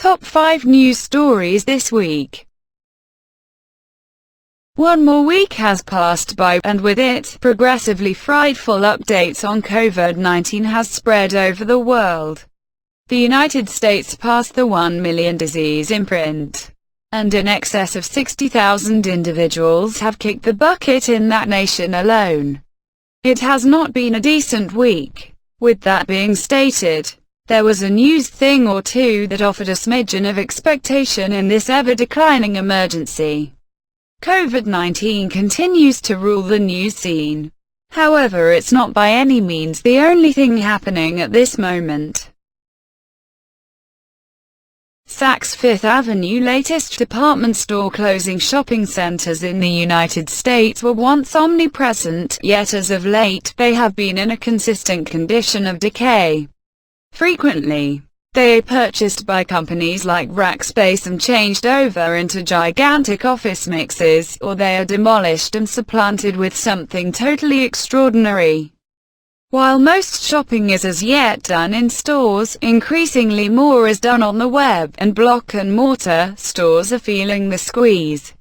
Top 5 news stories this week. One more week has passed by, and with it, progressively frightful updates on COVID-19 has spread over the world. The United States passed the 1 million disease imprint, and in excess of 60,000 individuals have kicked the bucket in that nation alone. It has not been a decent week. With that being stated, there was a news thing or two that offered a smidgen of expectation in this ever-declining emergency. COVID-19 continues to rule the news scene. However, it's not by any means the only thing happening at this moment. Saks Fifth Avenue latest department store closing. Shopping centers in the United States were once omnipresent, yet as of late, they have been in a consistent condition of decay. Frequently, they are purchased by companies like Rackspace and changed over into gigantic office mixes, or they are demolished and supplanted with something totally extraordinary. While most shopping is as yet done in stores, increasingly more is done on the web, and block-and-mortar stores are feeling the squeeze.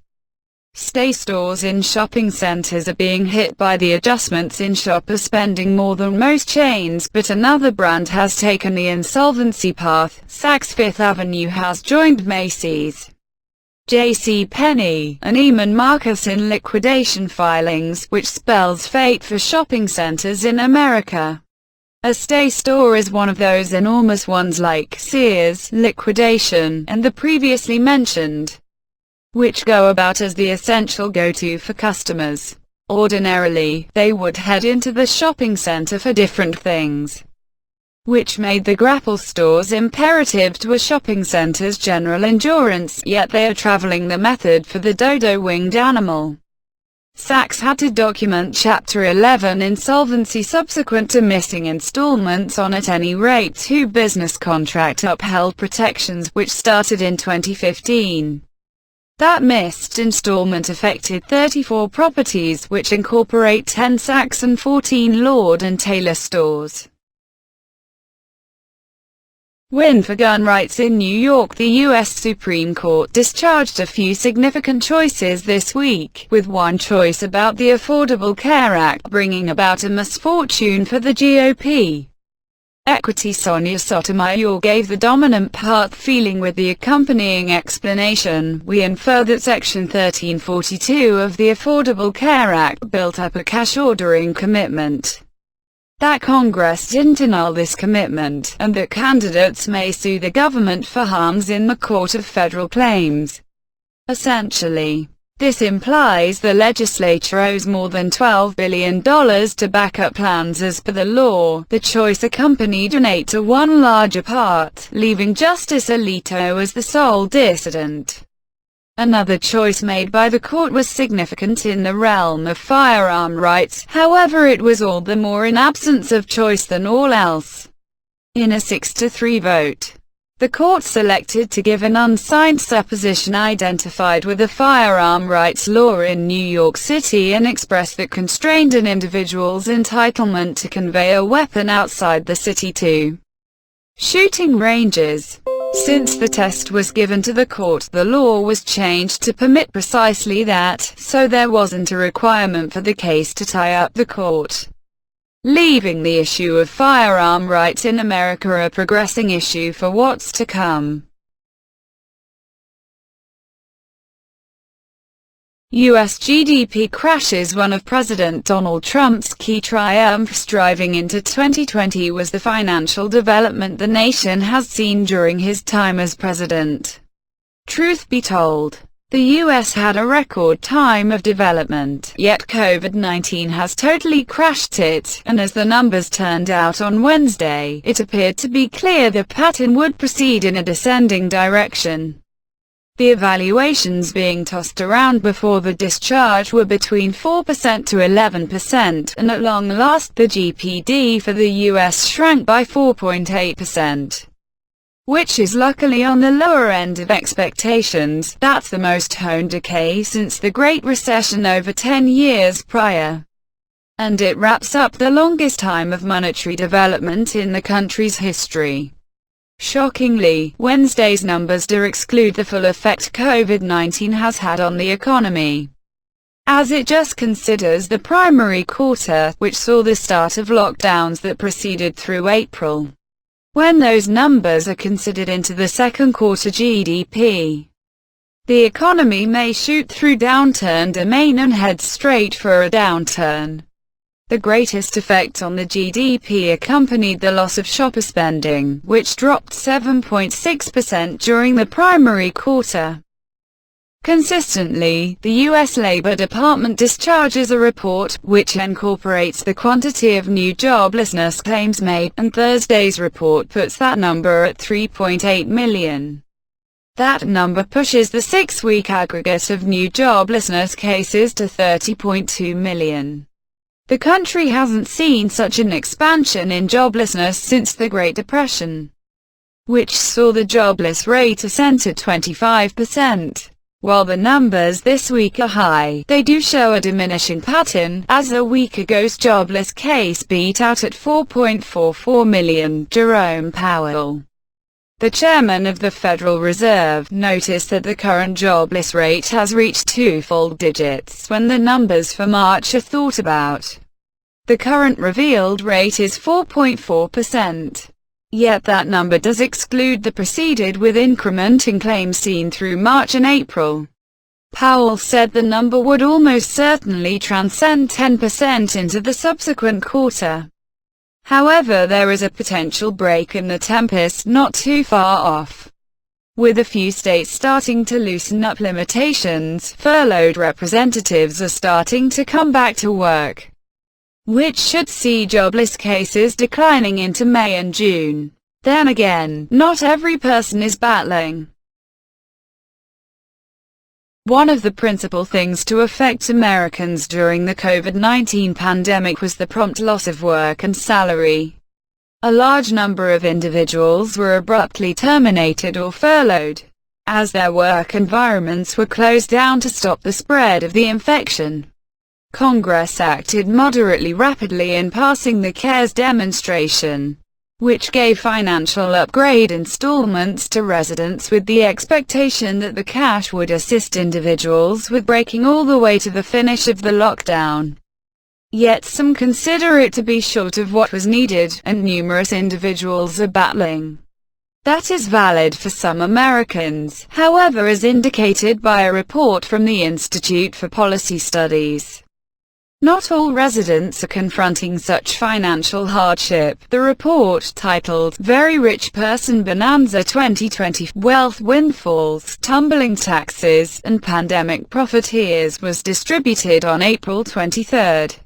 Stores in shopping centers are being hit by the adjustments in shopper spending more than most chains, but another brand has taken the insolvency path. Saks Fifth Avenue has joined Macy's, JCPenney, and Neiman Marcus in liquidation filings, which spells fate for shopping centers in America. A store is one of those enormous ones like Sears, liquidation, and the previously mentioned, which go about as the essential go-to for customers. Ordinarily, they would head into the shopping center for different things, which made the grapple stores imperative to a shopping center's general endurance, yet they are traveling the method for the dodo-winged animal. Saks had to document Chapter 11 insolvency subsequent to missing installments on at any rate 2 business contract upheld protections which started in 2015. That missed installment affected 34 properties, which incorporate 10 Saks and 14 Lord & Taylor stores. Win for gun rights in New York. The U.S. Supreme Court discharged a few significant choices this week, with one choice about the Affordable Care Act bringing about a misfortune for the GOP. Equity Sonia Sotomayor gave the dominant part, feeling with the accompanying explanation, "We infer that Section 1342 of the Affordable Care Act built up a cash ordering commitment, that Congress didn't annul this commitment, and that candidates may sue the government for harms in the Court of Federal Claims." Essentially, this implies the legislature owes more than $12 billion to backup plans as per the law. The choice accompanied an 8-to-1 larger part, leaving Justice Alito as the sole dissident. Another choice made by the court was significant in the realm of firearm rights, however it was all the more in absence of choice than all else. In a 6-to-3 vote, the court selected to give an unsigned supposition identified with the firearm rights law in New York City and express that constrained an individual's entitlement to convey a weapon outside the city to shooting ranges. Since the test was given to the court, the law was changed to permit precisely that, so there wasn't a requirement for the case to tie up the court, leaving the issue of firearm rights in America a progressing issue for what's to come. U.S. GDP crashes. One of President Donald Trump's key triumphs driving into 2020 was the financial development the nation has seen during his time as president. Truth be told, the U.S. had a record time of development, yet COVID-19 has totally crashed it, and as the numbers turned out on Wednesday, it appeared to be clear the pattern would proceed in a descending direction. The evaluations being tossed around before the discharge were between 4% to 11%, and at long last the GDP for the U.S. shrank by 4.8%. Which is luckily on the lower end of expectations. That's the most honed decay since the Great Recession over 10 years prior. And it wraps up the longest time of monetary development in the country's history. Shockingly, Wednesday's numbers do exclude the full effect COVID-19 has had on the economy, as it just considers the primary quarter, which saw the start of lockdowns that proceeded through April. When those numbers are considered into the second quarter GDP, the economy may shoot through downturn domain and head straight for a downturn. The greatest effect on the GDP accompanied the loss of shopper spending, which dropped 7.6% during the primary quarter. Consistently, the U.S. Labor Department discharges a report, which incorporates the quantity of new joblessness claims made, and Thursday's report puts that number at 3.8 million. That number pushes the 6-week aggregate of new joblessness cases to 30.2 million. The country hasn't seen such an expansion in joblessness since the Great Depression, which saw the jobless rate ascend to 25%. While the numbers this week are high, they do show a diminishing pattern, as a week ago's jobless case beat out at 4.44 million. Jerome Powell, the chairman of the Federal Reserve, noticed that the current jobless rate has reached two-fold digits when the numbers for March are thought about. The current revealed rate is 4.4%. Yet that number does exclude the preceded with increment in claims seen through March and April. Powell said the number would almost certainly transcend 10% into the subsequent quarter. However, there is a potential break in the tempest not too far off. With a few states starting to loosen up limitations, furloughed representatives are starting to come back to work, which should see jobless cases declining into May and June. Then again, not every person is battling. One of the principal things to affect Americans during the COVID-19 pandemic was the prompt loss of work and salary. A large number of individuals were abruptly terminated or furloughed, as their work environments were closed down to stop the spread of the infection. Congress acted moderately rapidly in passing the CARES demonstration, which gave financial upgrade installments to residents with the expectation that the cash would assist individuals with breaking all the way to the finish of the lockdown. Yet some consider it to be short of what was needed, and numerous individuals are battling. That is valid for some Americans, however, as indicated by a report from the Institute for Policy Studies. Not all residents are confronting such financial hardship. The report, titled Very Rich Person Bonanza 2020, Wealth Windfalls, Tumbling Taxes, and Pandemic Profiteers, was distributed on April 23,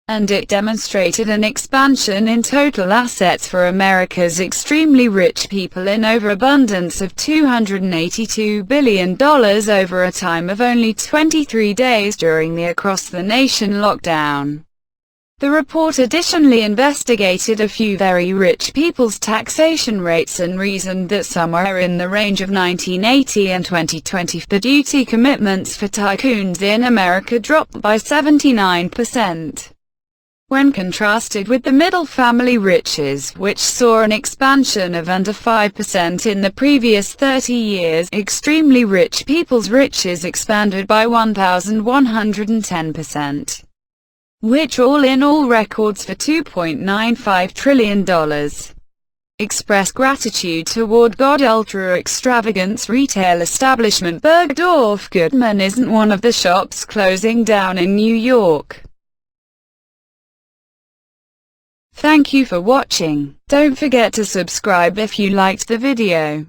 and it demonstrated an expansion in total assets for America's extremely rich people in overabundance of $282 billion over a time of only 23 days during the across-the-nation lockdown. The report additionally investigated a few very rich people's taxation rates and reasoned that somewhere in the range of 1980 and 2020, the duty commitments for tycoons in America dropped by 79%. When contrasted with the middle family riches, which saw an expansion of under 5% in the previous 30 years, extremely rich people's riches expanded by 1,110%, which all in all records for $2.95 trillion. Express gratitude toward God. Ultra-extravagance retail establishment Bergdorf Goodman isn't one of the shops closing down in New York. Thank you for watching. Don't forget to subscribe if you liked the video.